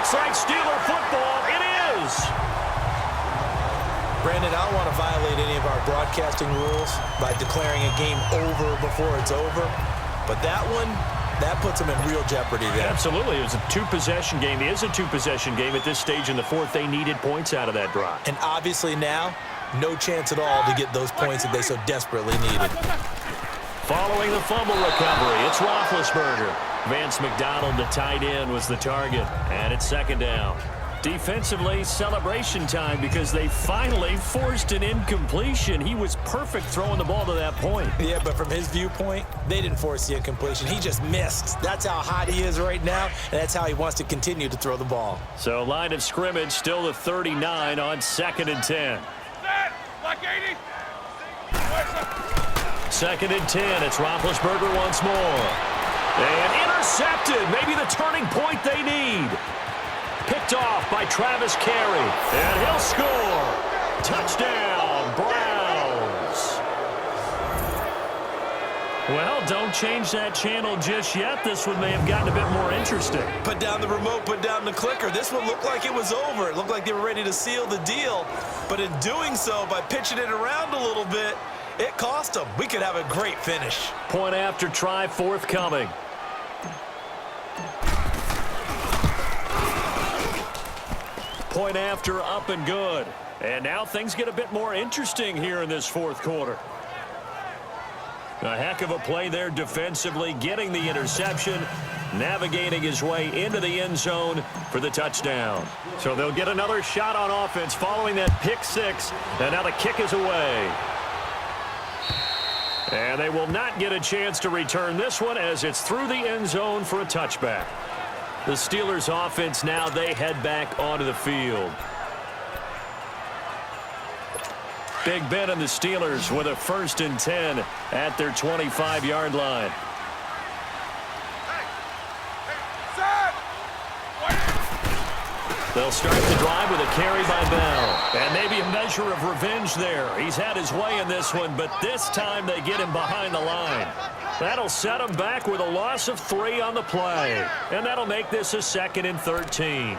looks like Steeler football. It is. Brandon, I don't want to violate any of our broadcasting rules by declaring a game over before it's over. But that one, that puts them in real jeopardy there. Absolutely. It was a two-possession game. It is a two-possession game at this stage in the fourth. They needed points out of that drive. And obviously now, no chance at all to get those points that they so desperately needed. Following the fumble recovery, it's Roethlisberger. Vance McDonald, the tight end, was the target. And it's second down. Defensively, celebration time because they finally forced an incompletion. He was perfect throwing the ball to that point. Yeah, but from his viewpoint, they didn't force the incompletion. He just missed. That's how hot he is right now, and that's how he wants to continue to throw the ball. So line of scrimmage still the 39 on 2nd and 10. Black 80. 2nd and 10. It's Roethlisberger once more. And intercepted. Maybe the turning point they need. Picked off by Travis Carey. And he'll score. Touchdown, Browns. Well, don't change that channel just yet. This one may have gotten a bit more interesting. Put down the remote, put down the clicker. This one looked like it was over. It looked like they were ready to seal the deal. But in doing so, by pitching it around a little bit, it cost them. We could have a great finish. Point after try forthcoming. Point after up and good. And now things get a bit more interesting here in this fourth quarter. A heck of a play there defensively, getting the interception, navigating his way into the end zone for the touchdown. So they'll get another shot on offense following that pick six, and now the kick is away. And they will not get a chance to return this one as it's through the end zone for a touchback. The Steelers offense now, they head back onto the field. Big Ben and the Steelers with a 1st and 10 at their 25-yard line. They'll start the drive with a carry by Bell. And maybe a measure of revenge there. He's had his way in this one, but this time they get him behind the line. That'll set him back with a loss of 3 on the play. And that'll make this a 2nd and 13.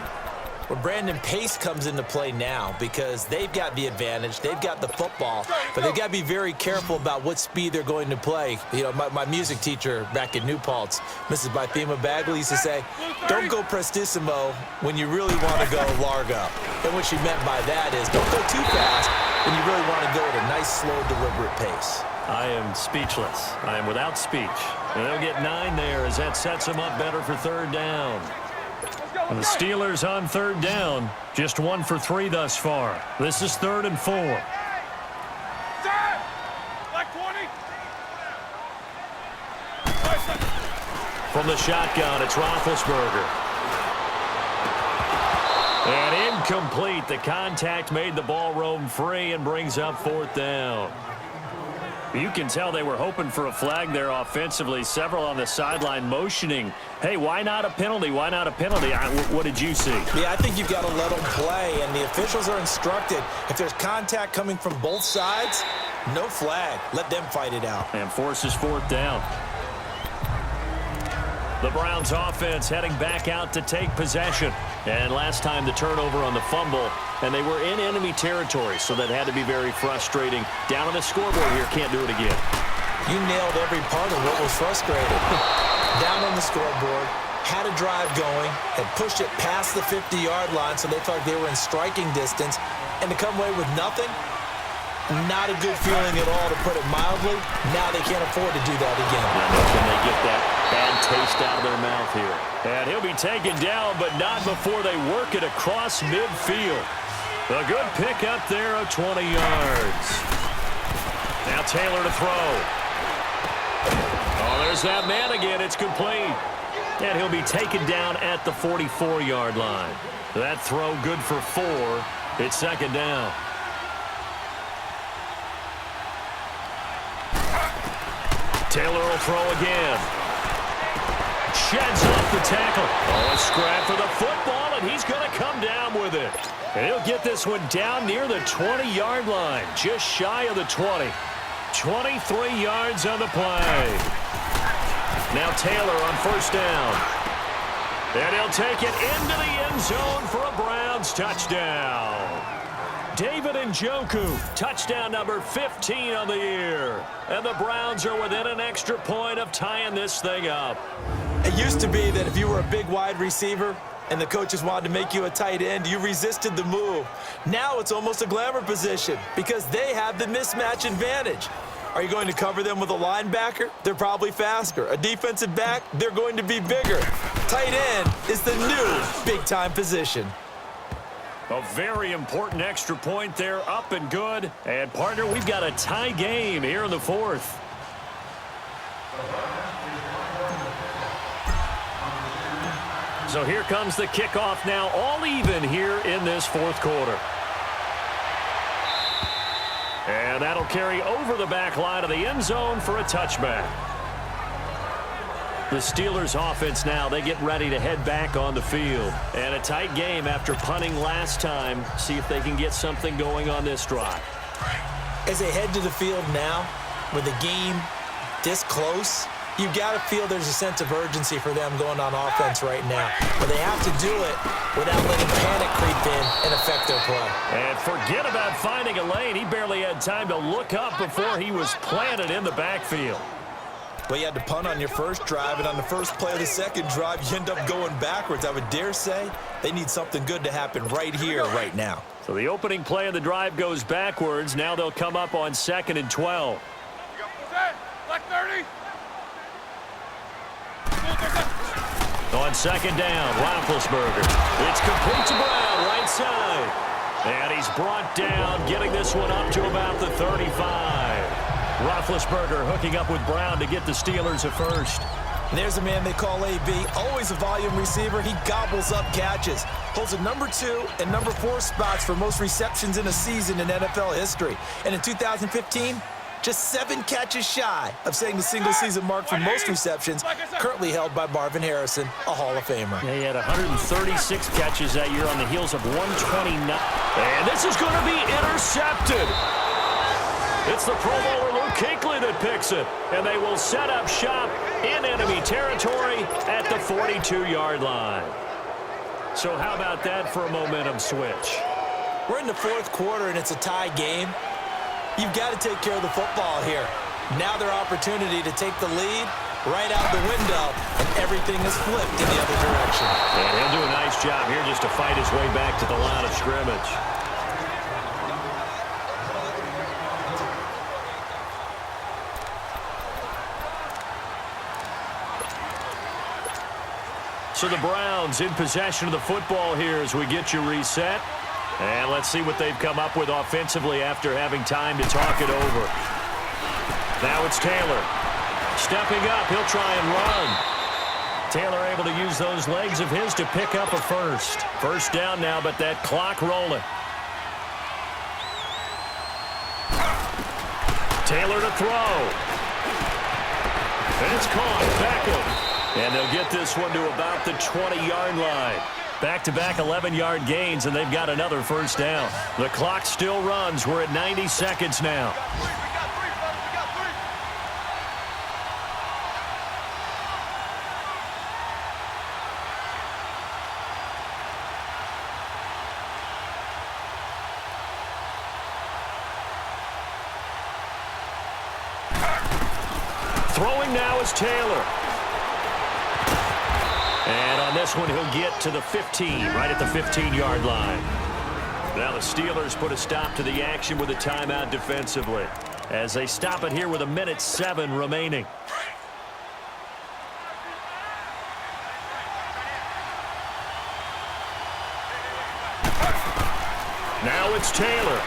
Well, Brandon, pace comes into play now because they've got the advantage. They've got the football, but they've got to be very careful about what speed they're going to play. You know, my music teacher back in New Paltz, Mrs. Bythema Bagley, used to say, don't go prestissimo when you really want to go largo. And what she meant by that is don't go too fast when you really want to go at a nice, slow, deliberate pace. I am speechless. I am without speech. And they'll get 9 there as that sets them up better for 3rd down. And the Steelers on 3rd down, just 1 for 3 thus far. This is 3rd and 4. Black 20. From the shotgun, it's Roethlisberger. And incomplete. The contact made the ball roam free and brings up 4th down. You can tell they were hoping for a flag there offensively. Several on the sideline motioning, hey, why not a penalty? Why not a penalty? What did you see? Yeah, I think you've got to let them play, and the officials are instructed. If there's contact coming from both sides, no flag. Let them fight it out. And forces 4th down. The Browns offense heading back out to take possession. And last time the turnover on the fumble, and they were in enemy territory, so that had to be very frustrating. Down on the scoreboard here, can't do it again. You nailed every part of what was frustrating. Down on the scoreboard, had a drive going, had pushed it past the 50-yard line, so they thought they were in striking distance, and to come away with nothing, not a good feeling at all, to put it mildly. Now they can't afford to do that again. Can they get that bad taste out of their mouth here? And he'll be taken down, but not before they work it across midfield. A good pick up there of 20 yards. Now Taylor to throw. Oh, there's that man again. It's complete. And he'll be taken down at the 44-yard line. That throw good for 4. It's 2nd down. Taylor will throw again. Sheds off the tackle. Oh, a scrap for the football, and he's going to come down with it. And he'll get this one down near the 20-yard line, just shy of the 20. 23 yards on the play. Now Taylor on 1st down. And he'll take it into the end zone for a Browns touchdown. David Njoku, touchdown number 15 on the year. And the Browns are within an extra point of tying this thing up. It used to be that if you were a big wide receiver and the coaches wanted to make you a tight end, you resisted the move. Now it's almost a glamour position because they have the mismatch advantage. Are you going to cover them with a linebacker? They're probably faster. A defensive back? They're going to be bigger. Tight end is the new big-time position. A very important extra point there, up and good. And, partner, we've got a tie game here in the fourth. So here comes the kickoff now, all even here in this fourth quarter. And that'll carry over the back line of the end zone for a touchback. The Steelers offense now, they get ready to head back on the field. And a tight game after punting last time. See if they can get something going on this drive. As they head to the field now, with the game this close, you've got to feel there's a sense of urgency for them going on offense right now. But they have to do it without letting panic creep in and affect their play. And forget about finding a lane. He barely had time to look up before he was planted in the backfield. Well, you had to punt on your first drive, and on the first play of the second drive, you end up going backwards. I would dare say they need something good to happen right here, right now. So the opening play of the drive goes backwards. Now they'll come up on 2nd and 12. Black 30. On 2nd down, Roethlisberger. It's complete to Brown, right side. And he's brought down, getting this one up to about the 35. Roethlisberger hooking up with Brown to get the Steelers a first. And there's a man they call AB, always a volume receiver. He gobbles up catches. Holds a number 2 and number 4 spots for most receptions in a season in NFL history. And in 2015, just 7 catches shy of setting the single-season mark for most receptions, currently held by Marvin Harrison, a Hall of Famer. Yeah, he had 136 catches that year on the heels of 129. And this is going to be intercepted. It's the Pro Bowler Luke Kuechly that picks it. And they will set up shop in enemy territory at the 42-yard line. So how about that for a momentum switch? We're in the fourth quarter, and it's a tie game. You've got to take care of the football here. Now their opportunity to take the lead right out the window, and everything is flipped in the other direction. And he'll do a nice job here just to fight his way back to the line of scrimmage. So the Browns in possession of the football here as we get you reset. And let's see what they've come up with offensively after having time to talk it over. Now it's Taylor. Stepping up, he'll try and run. Taylor able to use those legs of his to pick up a first. First down now, but that clock rolling. Taylor to throw. And it's caught. Beckham. And they'll get this one to about the 20-yard line. Back-to-back 11-yard gains, and they've got another first down. The clock still runs. We're at 90 seconds now. Throwing now is Taylor. And on this one, he'll get to the 15, right at the 15-yard line. Now the Steelers put a stop to the action with a timeout defensively as they stop it here with 1:07 remaining. Now it's Taylor.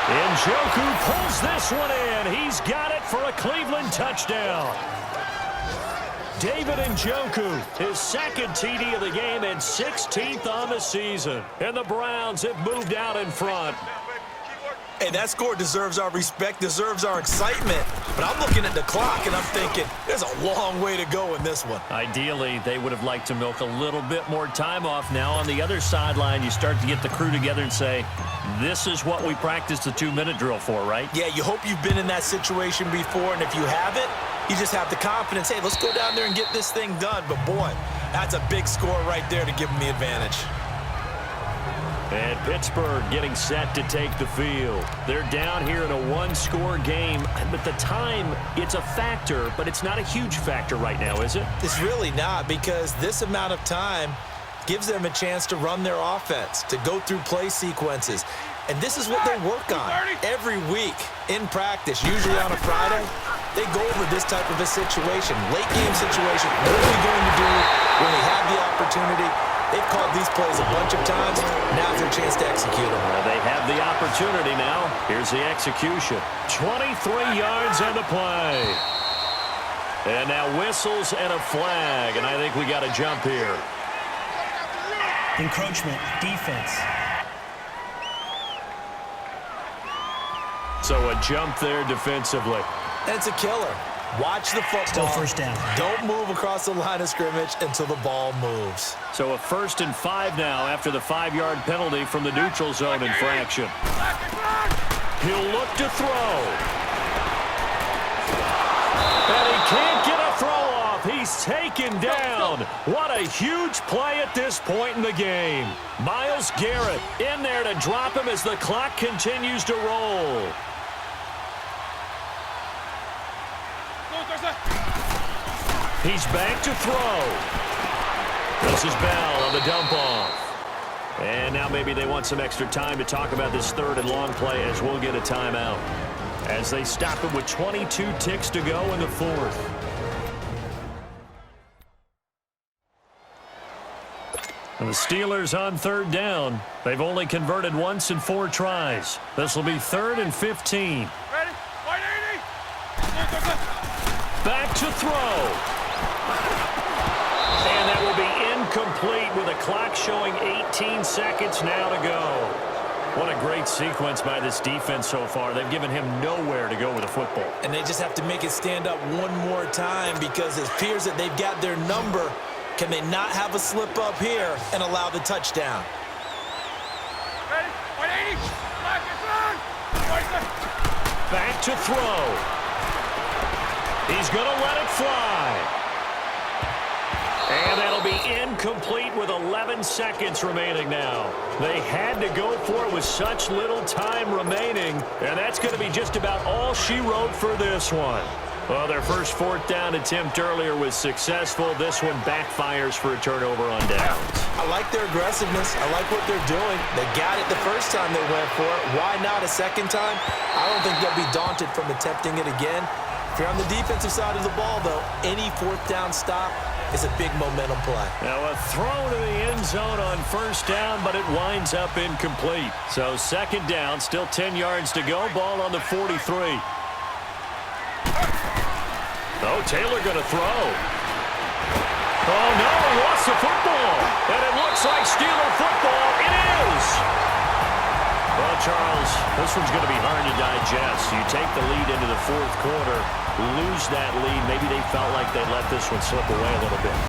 Njoku pulls this one in. He's got it for a Cleveland touchdown. David Njoku, his second TD of the game and 16th on the season. And the Browns have moved out in front. Hey, that score deserves our respect, deserves our excitement. But I'm looking at the clock, and I'm thinking, there's a long way to go in this one. Ideally, they would have liked to milk a little bit more time off. Now, on the other sideline, you start to get the crew together and say, this is what we practiced the 2-minute drill for, right? Yeah, you hope you've been in that situation before, and if you haven't, you just have the confidence, hey, let's go down there and get this thing done. But, boy, That's a big score right there to give them the advantage. And Pittsburgh getting set to take the field. They're down here in a one-score game, but the time, it's a factor, but it's not a huge factor right now, is it? It's really not, because this amount of time gives them a chance to run their offense, to go through play sequences. And this is what they work on every week in practice, usually on a Friday. They go over this type of a situation, late game situation. What are we going to do when we have the opportunity? They've called these plays a bunch of times. Now's their chance to execute them. Well, they have the opportunity now. Here's the execution. 23 yards on the play. And now whistles and a flag, and I think we got a jump here. Encroachment, defense. So a jump there defensively. And it's a killer. Watch the football. Still first down. Don't move across the line of scrimmage until the ball moves. So a 1st and 5 now after the 5-yard penalty from the neutral zone infraction. He'll look to throw. And he can't get a throw off. He's taken down. What a huge play at this point in the game. Myles Garrett in there to drop him as the clock continues to roll. He's back to throw. This is Bell on the dump off. And now maybe they want some extra time to talk about this 3rd and long play as we'll get a timeout. As they stop it with 22 ticks to go in the 4th. And the Steelers on 3rd down. They've only converted once in 4 tries. This will be 3rd and 15. Ready? 180. Back to throw. And that will be incomplete with a clock showing 18 seconds now to go. What a great sequence by this defense so far. They've given him nowhere to go with the football. And they just have to make it stand up one more time, because it appears that they've got their number. Can they not have a slip up here and allow the touchdown? Ready? 180. Back is on. Back to throw. He's going to let it fly. And that'll be incomplete with 11 seconds remaining now. They had to go for it with such little time remaining, and that's going to be just about all she wrote for this one. Well, their first 4th down attempt earlier was successful. This one backfires for a turnover on downs. I like their aggressiveness. I like what they're doing. They got it the first time they went for it. Why not a second time? I don't think they'll be daunted from attempting it again. If you're on the defensive side of the ball, though, any 4th down stop is a big momentum play. Now a throw to the end zone on 1st down, but it winds up incomplete. So 2nd down, still 10 yards to go. Ball on the 43. Oh, Taylor going to throw. Oh, no, he lost the football. And it looks like Steeler football. It is. Well, Charles, this one's going to be hard to digest. You take the lead into the 4th quarter, lose that lead. Maybe they felt like they let this one slip away a little bit.